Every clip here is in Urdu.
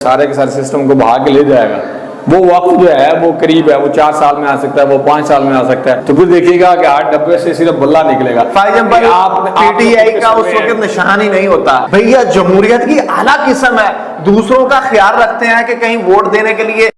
سارے کے سارے سسٹم کو بہا کے لے جائے گا. وہ وقت جو ہے وہ قریب ہے, وہ 4 سال میں آ سکتا ہے, وہ 5 سال میں آ سکتا ہے. تو پھر دیکھیے گا کہ 8 ڈبے سے صرف بلہ نکلے گا. پی ٹی آئی کا اس وقت نشان ہی نہیں ہوتا. بھیا جمہوریت کی اعلیٰ قسم ہے, دوسروں کا خیال رکھتے ہیں کہ کہیں ووٹ دینے کے لیے.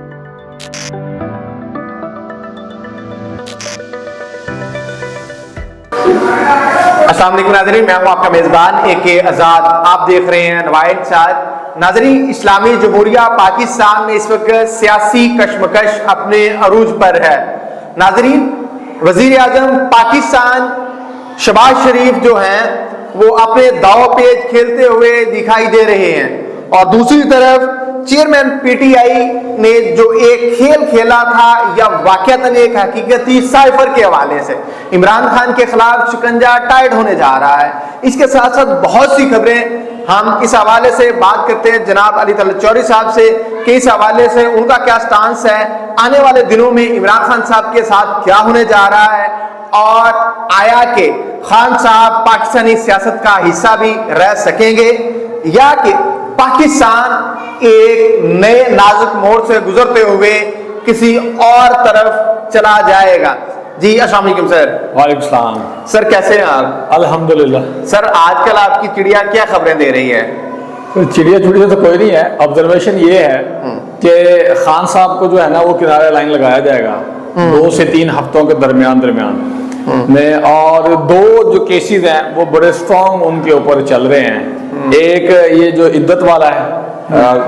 السلام علیکم ناظرین, میں ہوں آپ کا میزبان اے کے آزاد. آپ دیکھ رہے ہیں نوائل چارج. ناظرین, اسلامی جمہوریہ پاکستان میں اس وقت سیاسی کشمکش اپنے عروج پر ہے. ناظرین, وزیر اعظم پاکستان شہباز شریف جو ہیں وہ اپنے داؤ پیچ کھیلتے ہوئے دکھائی دے رہے ہیں, اور دوسری طرف چیئرمین پی ٹی آئی نے جو ایک کھیل کھیلا تھا یا واقعتاً ایک حقیقتی سائفر کے حوالے سے عمران خان کے خلاف شکنجہ ٹائٹ ہونے جا رہا ہے. اس کے ساتھ ساتھ بہت سی خبریں ہم اس حوالے سے بات کرتے ہیں جناب علی طلعت چودھری صاحب سے کہ اس حوالے سے ان کا کیا سٹانس ہے, آنے والے دنوں میں عمران خان صاحب کے ساتھ کیا ہونے جا رہا ہے, اور آیا کہ خان صاحب پاکستانی سیاست کا حصہ بھی رہ سکیں گے یا کہ پاکستان ایک نئے نازک موڑ سے گزرتے ہوئے کسی اور طرف چلا جائے گا. جی السلام علیکم سر. وعلیکم السلام سر, کیسے ہیں آپ؟ الحمدللہ. سر, آج کل آپ کی چڑیا کیا خبریں دے رہی ہے؟ چڑیا چڑیا تو کوئی نہیں ہے. آبزرویشن یہ ہے کہ خان صاحب کو جو ہے نا وہ کنارے لائن لگایا جائے گا 2 سے 3 ہفتوں کے درمیان میں, اور 2 جو کیسز ہیں وہ بڑے سٹرونگ ان کے اوپر چل رہے ہیں. ایک یہ جو عدت والا ہے,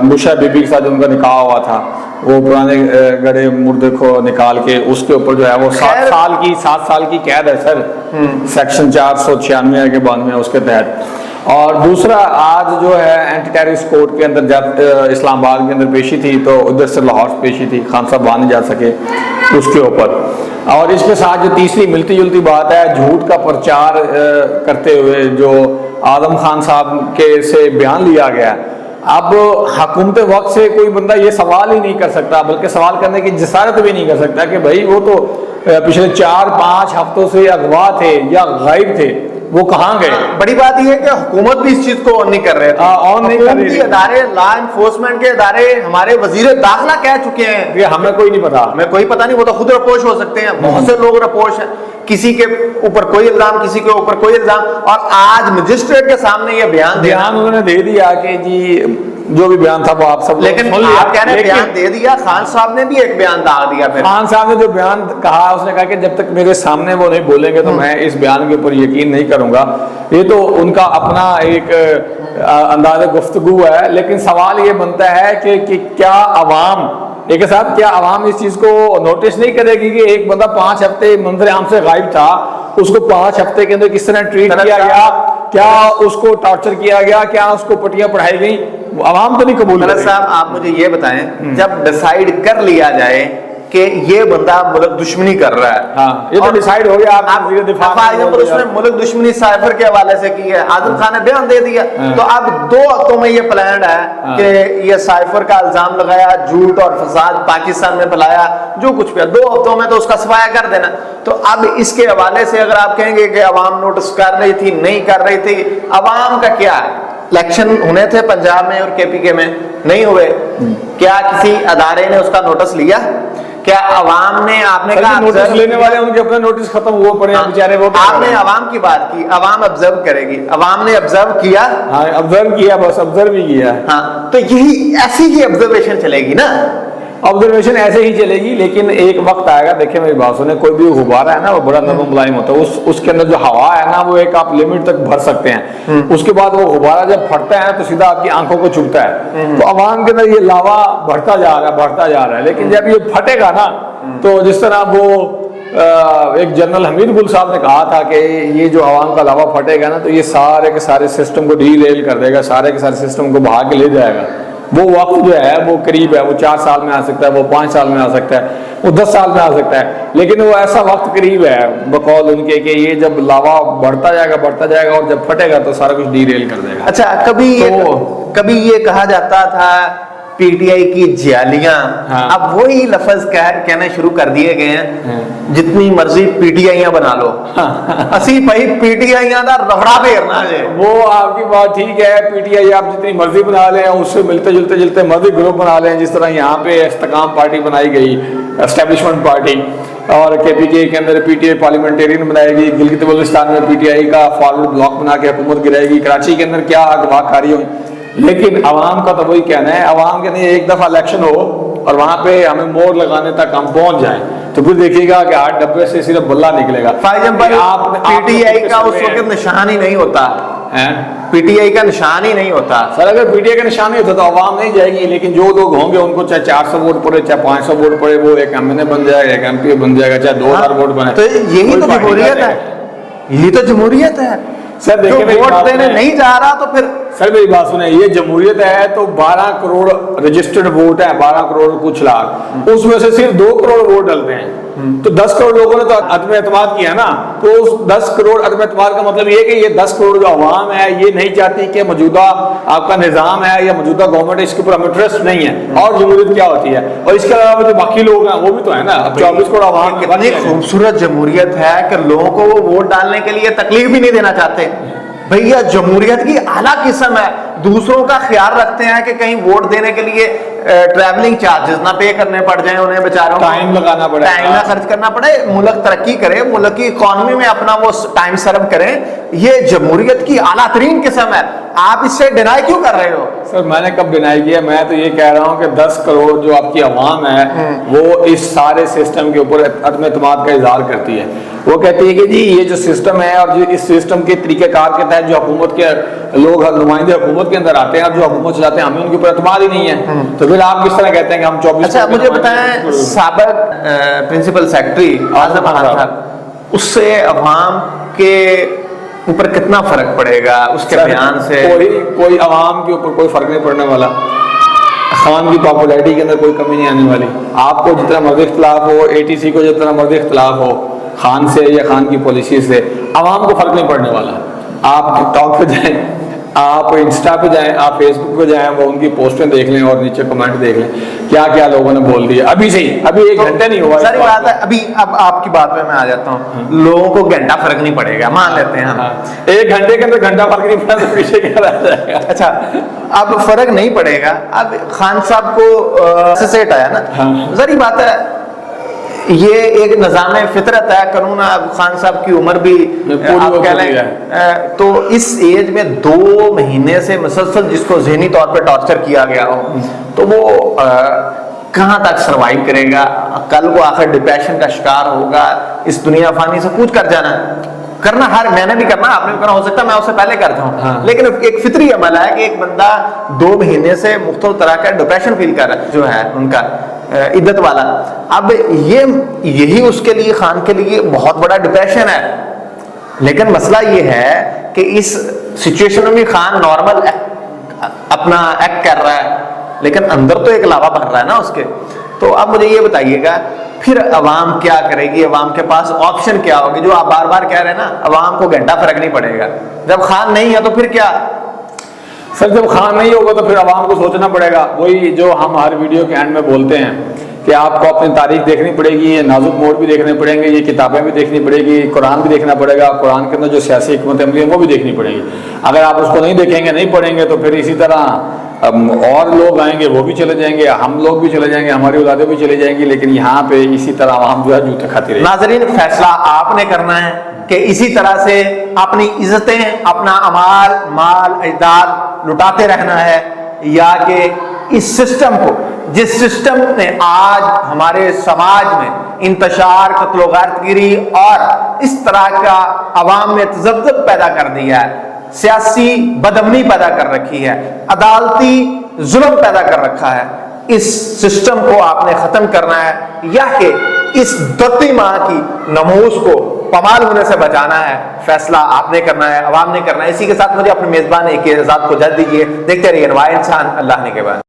بشا بی بی کے ساتھ ان کا نکاح ہوا تھا, وہ پرانے گڑے مردے کو نکال کے اس کے اوپر جو ہے وہ 7 سال کی قید ہے سر, سیکشن 496 کے 92 اس کے تحت. اور دوسرا آج جو ہے اینٹی ٹیررسٹ کورٹ کے اندر جب اسلام آباد کے اندر پیشی تھی تو ادھر سے لاہور سے پیشی تھی, خان صاحب وہاں نہیں جا سکے اس کے اوپر. اور اس کے ساتھ جو تیسری ملتی جلتی بات ہے, جھوٹ کا پرچار کرتے ہوئے جو اعظم خان صاحب کے سے بیان لیا گیا. اب حکومت وقت سے کوئی بندہ یہ سوال ہی نہیں کر سکتا, بلکہ سوال کرنے کی جسارت بھی نہیں کر سکتا کہ بھائی وہ تو پچھلے 4-5 ہفتوں سے اغوا تھے یا غائب تھے, وہ کہاں گئے. بڑی بات یہ ہے کہ حکومت بھی اس چیز کو آن نہیں کر رہے تھے. حکومتی ادارے, لا انفورسمنٹ کے ادارے, ہمارے وزیر داخلہ کہہ چکے ہیں یہ ہمیں کوئی نہیں پتا, ہمیں کوئی پتا نہیں, وہ تو خود رپوش ہو سکتے ہیں. بہت سے لوگ رپوش ہیں, کسی کے اوپر کوئی الزام, کسی کے اوپر کوئی الزام, اور آج مجسٹریٹ کے سامنے یہ بیان انہوں نے دے دیا کہ جی جو بھی بیان تھا وہ آپ سب, لیکن آپ کہہ رہے ہیں بیان دے دیا. خان صاحب نے بھی ایک بیان داغ دیا. پھر خان صاحب نے جو بیان کہا, اس نے کہا کہ جب تک میرے سامنے وہ نہیں بولیں گے تو میں اس بیان کے اوپر یقین نہیں کروں گا. یہ تو ان کا اپنا ایک انداز گفتگو ہے, لیکن سوال یہ بنتا ہے کہ کیا عوام ایک صاحب, کیا عوام اس چیز کو نوٹس نہیں کرے گی کہ ایک بندہ 5 ہفتے منظر عام سے غائب تھا, اس کو 5 ہفتے کے اندر کس طرح ٹریٹ کیا گیا, کیا اس کو ٹارچر کیا گیا, کیا اس کو پٹیاں پڑھائی گئیں, عوام تو نہیں قبول کرے. صاحب آپ مجھے یہ بتائیں, جب ڈیسائیڈ کر لیا جائے کہ یہ بندہ ملک دشمنی کر رہا ہے, ہاں یہ تو ڈیسائیڈ ہو گیا, آپ اس نے ملک دشمنی سائفر کے حوالے سے کی ہے, اعظم خان نے بیان دے دیا, تو اب 2 ہفتوں میں یہ پلانڈ ہے کہ یہ سائفر کا الزام لگایا, جھوٹ اور فساد پاکستان میں پھیلایا, جو کچھ بھی 2 ہفتوں میں تو اس کا صفایا کر دینا. تو اب اس کے حوالے سے اگر آپ کہیں گے کہ عوام نوٹس کر رہی تھی, نہیں کر رہی تھی, عوام کا کیا ہے؟ الیکشن ہونے تھے پنجاب میں اور کے پی کے میں, نہیں ہوئے, کیا کسی ادارے نے اس کا نوٹس لیا؟ کیا عوام نے, آپ نے کہا نوٹس لینے والے ان کے اپنے نوٹس ختم ہوا پڑے ہیں بیچارے, وہ آپ نے عوام کی بات کی, عوام آبزرو کرے گی, عوام نے آبزرو کیا, ہاں آبزرو کیا, بس آبزرو ہی کیا. ہاں تو یہی ایسی ہی آبزرویشن چلے گی نا, آبزرویشن ایسے ہی چلے گی, لیکن ایک وقت آئے گا, دیکھیں میری بات سنیں, کوئی بھی غبارہ ہے نا وہ بڑا نرم ملائم ہوتا ہے, اس کے اندر جو ہوا ہے نا وہ ایک آپ لمٹ تک بھر سکتے ہیں, اس کے بعد وہ غبارہ جب پھٹتا ہے تو سیدھا آپ کی آنکھوں کو چبھتا ہے. تو عوام کے اندر یہ لاوا بڑھتا جا رہا ہے, لیکن جب یہ پھٹے گا نا تو جس طرح وہ ایک جنرل حمید گل صاحب نے کہا تھا کہ یہ جو عوام کا لاوا پھٹے گا نا تو یہ سارے کے سارے سسٹم کو ڈی ریل کر دے گا, سارے کے سارے سسٹم کو بہا کے لے جائے گا. وہ وقت جو ہے وہ قریب ہے, وہ 4 سال میں آ سکتا ہے, وہ 5 سال میں آ سکتا ہے, وہ 10 سال میں آ سکتا ہے, لیکن وہ ایسا وقت قریب ہے بقول ان کے کہ یہ جب لاوا بڑھتا جائے گا اور جب پھٹے گا تو سارا کچھ ڈی ریل کر دے گا. اچھا, کبھی یہ کہا جاتا تھا پی ٹی آئی کی جیالیاں ہاں۔ اب وہی لفظ کہنے شروع کر دیے گئے ہیں، جتنی مرضی پی ٹی آئیاں بنا لو، اسی بھائی پی ٹی آئیاں دا رگڑا پھیرنا ہے۔ وہ آپ کی بات ٹھیک ہے، پی ٹی آئی آپ جتنی مرضی بنا لیں، اس سے ملتے جلتے مرضی گروپ بنا لیں، جس طرح یہاں پہ استحکام پارٹی بنائی گئی، اسٹیبلشمنٹ پارٹی، اور کے پی ٹی آئی کے اندر پی ٹی آئی پارلیمنٹیرین بنائے گی، گلگت بلتستان میں پی ٹی آئی کا فارورڈ بلاک بنا کے حکومت گرائے گی، کراچی کے اندر کیا اغوا کاری ہوئی، لیکن عوام کا تو وہی کہنا ہے، عوام کے نہیں ایک دفعہ الیکشن ہو اور وہاں پہ ہمیں مور لگانے تک ہم پہنچ جائیں تو پھر دیکھیے گا کہ 8 ڈبے سے صرف بلہ نکلے گا۔ پی ٹی آئی کا اس وقت نشان ہی نہیں ہوتا، پی ٹی آئی کا نشان ہی نہیں ہوتا سر، اگر پی ٹی آئی کا نشان نہیں ہوتا تو عوام نہیں جائے گی، لیکن جو لوگ ہوں گے ان کو چاہے 400 ووٹ پڑے، چاہے 500 ووٹ پڑے، وہ ایک ایم این اے بن جائے گا، ایک ایم پی بن جائے گا، چاہے 2000 ووٹ بنے، تو یہی تو جمہوریت ہے، یہی تو جمہوریت ہے۔ سر دیکھیں میری ووٹ بات دینے سنیں، نہیں جا رہا تو پھر سر میری بات سنیں، یہ جمہوریت ہے تو 12 کروڑ رجسٹرڈ ووٹ ہیں، 12 کروڑ کچھ لاکھ، اس میں سے صرف 2 کروڑ ووٹ ڈلتے ہیں، تو 10 کروڑ لوگوں نے تو عدم اعتماد کیا نا، تو اس 10 کروڑ عدم اعتماد کا مطلب یہ کہ یہ 10 کروڑ جو عوام ہے یہ نہیں چاہتی کہ موجودہ آپ کا نظام ہے یا موجودہ گورنمنٹ اس کے اوپر ہمیں ٹرسٹ نہیں ہے، اور جمہوریت کیا ہوتی ہے، اور اس کے علاوہ جو باقی لوگ ہیں وہ بھی تو ہے نا، اب 24 کروڑ عوام کتنی خوبصورت جمہوریت ہے کہ لوگوں کو وہ ووٹ ڈالنے کے لیے تکلیف بھی نہیں دینا چاہتے۔ بھیا جمہوریت کی اعلیٰ قسم ہے، دوسروں کا خیال رکھتے ہیں کہ کہیں ووٹ دینے کے لیے ٹریولنگ چارجز نہ پے کرنے پڑ جائیں انہیں بیچاروں، ٹائم لگانا پڑے، ٹائم نہ خرچ کرنا پڑے، ملک ترقی کرے، ملک کی اکانومی میں اپنا وہ ٹائم سرو کریں، یہ جمہوریت کی اعلیٰ ترین قسم ہے۔ آپ اس سے ڈینائی کیوں کر رہے ہو؟ سر میں نے کب ڈینائی کیا؟ میں تو یہ کہہ رہا ہوں کہ 10 کروڑ جو آپ کی عوام ہے وہ اس سارے سسٹم کے اوپر عدم اعتماد کا اظہار کرتی ہے، وہ کہتی ہے کہ جی یہ جو سسٹم ہے اور جو اس سسٹم کے طریقہ کار کے تحت جو حکومت کے لوگ نمائندے حکومت کے اندر آتے ہیں اور جو حکومت چلاتے ہیں ہمیں ان کے اوپر اعتماد ہی نہیں ہے، تو پھر آپ کس طرح کہتے ہیں کہ ہم 24؟ اچھا مجھے بتائیں، سابق پرنسپل سیکرٹری اعظم خان صاحب، اس سے عوام کے اوپر کتنا فرق پڑے گا اس کے بیان سے؟ کوئی عوام کے اوپر کوئی فرق نہیں پڑنے والا، خان کی پاپولیرٹی کے اندر کوئی کمی نہیں آنے والی، آپ کو جتنا مرضی اختلاف ہو، اے ٹی سی کو جتنا مرضی اختلاف ہو خان سے یا خان کی پالیسی سے، عوام کو فرق نہیں پڑنے والا۔ آپ ٹک ٹاک پہ جائیں، آپ انسٹا پہ جائیں، آپ فیس بک پہ جائیں، وہ ان کی پوسٹیں دیکھ لیں اور نیچے کمنٹ دیکھ لیں کیا کیا لوگوں نے بول دیا، ابھی سے ہی، ابھی 1 گھنٹہ نہیں ہوا، ساری بات ہے۔ ابھی اب آپ کی بات پہ میں آ جاتا ہوں، لوگوں کو گھنٹہ فرق نہیں پڑے گا، مان لیتے ہیں ہم 1 گھنٹے کے اندر گھنٹہ فرق نہیں پڑا تو پیچھے کیا رہ جائے گا؟ اچھا اب فرق نہیں پڑے گا، اب خان صاحب کو سیٹ آیا نا، ظاہری بات ہے یہ ایک نظام فطرت ہے، قانون اب خان صاحب کی عمر بھی آپ کہہ لیں تو اس ایج میں 2 مہینے سے مسلسل جس کو ذہنی طور پہ ٹارچر کیا گیا ہو تو وہ کہاں تک سروائیو کرے گا؟ کل کو آخر ڈپریشن کا شکار ہوگا، اس دنیا فانی سے کوچ کر جانا کرنا، ہر میں نے بھی کرنا، آپ نے بھی کرنا، ہو سکتا ہے میں اس سے پہلے کرتا ہوں، لیکن ایک فطری عمل ہے کہ ایک بندہ 2 مہینے سے مختلف طرح کا ڈپریشن فیل کر رہا ہے جو ہے ان کا عدت والا۔ اب یہی اس کے لیے، خان کے لیے بہت بڑا ڈپریشن ہے، لیکن مسئلہ یہ ہے کہ اس سچویشن میں بھی خان نارمل اپنا ایکٹ کر رہا ہے لیکن اندر تو ایک لاوا بھر رہا ہے نا اس کے۔ تو اب مجھے یہ بتائیے گا پھر عوام کیا کرے گی؟ عوام کے پاس آپشن کیا ہوگی؟ جو آپ بار بار کہہ رہے ہیں نا عوام کو گھنٹہ فرق نہیں پڑے گا، جب خان نہیں ہے تو پھر کیا؟ سر جب خان نہیں ہوگا تو پھر عوام کو سوچنا پڑے گا، وہی جو ہم ہر ویڈیو کے اینڈ میں بولتے ہیں کہ آپ کو اپنی تاریخ دیکھنی پڑے گی، یہ نازک موڑ بھی دیکھنے پڑیں گے، یہ کتابیں بھی دیکھنی پڑے گی، قرآن بھی دیکھنا پڑے گا، قرآن کے اندر جو سیاسی حکمت عملی ہے وہ بھی دیکھنی پڑے گی۔ اگر آپ اس کو نہیں دیکھیں گے، نہیں پڑھیں گے تو پھر اسی طرح اور لوگ آئیں گے، وہ بھی چلے جائیں گے، ہم لوگ بھی چلے جائیں گے، ہماری اولادیں بھی چلی جائیں گی، لیکن یہاں پہ اسی طرح عوام جو ہے جوتے کھاتی رہے گی۔ ناظرین فیصلہ آپ نے کرنا ہے کہ اسی طرح سے اپنی عزتیں، اپنا امال، مال، اجداد لٹاتے رہنا ہے، یا کہ اس سسٹم کو، جس سسٹم نے آج ہمارے سماج میں انتشار، قتل و غارت گیری اور اس طرح کا عوام میں تذبذب پیدا کر دیا ہے، سیاسی بدامنی پیدا کر رکھی ہے، عدالتی ظلم پیدا کر رکھا ہے، اس سسٹم کو آپ نے ختم کرنا ہے، یا کہ اس دتی ماں کی ناموس کو پامال ہونے سے بچانا ہے۔ فیصلہ آپ نے کرنا ہے، عوام نے کرنا ہے۔ اسی کے ساتھ مجھے اپنے میزبان ایک اعزاز کو اجازت دیجیے، دیکھتے رہیے نوائے انسان، اللہ نے کے بعد۔